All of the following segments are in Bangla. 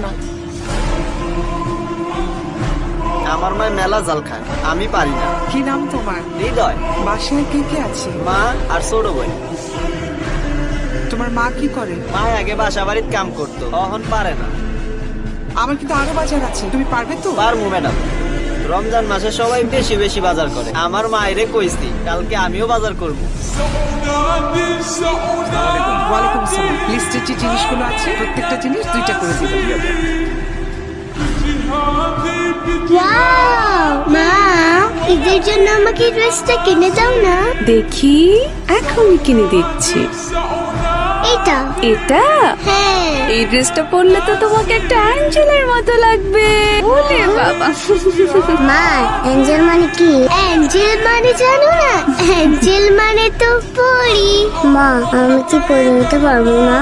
নাও। আমার মা মেলা জাল খায়, আমি পারি না। কি নাম তোমার? হৃদয়। বাসায় কে কে আছে? মা আর ছোট বোন। তোমার মা কি করে? মা আগে বাসা বাড়ির কাম করতো, এখন পারে না। আমার কিন্তু আরো বাজার আছে, তুমি পারবে তো? পারবো ম্যাডাম। রমজান মাসে সবাই বেশি বেশি বাজার করে, আমার মায়েরে কইছি কালকে আমিও বাজার করব। ওয়ালাইকুম আসসালাম। লিস্টের যে জিনিসগুলো আছে প্রত্যেকটা জিনিস 2টা করে দিবেন। ওয়াও মা, ঈদের জন্য আমাকে ড্রেসটা কিনে দাও না। দেখি, এখনই কিনে দিচ্ছি। এটা এটা? হ্যাঁ। এই ড্রেসটা পরলে তো তোমাকে একটা অ্যাঞ্জেলের মতো লাগবে। ওরে বাবা। মা, অ্যাঞ্জেল মানে কি? অ্যাঞ্জেল মানে জানো না? অ্যাঞ্জেল মানে তো পরি। মা, আমি কি পরি নিতে পারবো না?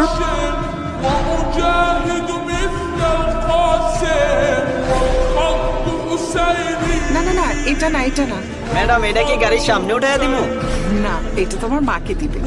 না না না, এটা না, এটা না। ম্যাডাম এটা কি গাড়ির সামনে উঠাইয়া দিব? না, এটা তোমার মাকে দিবে।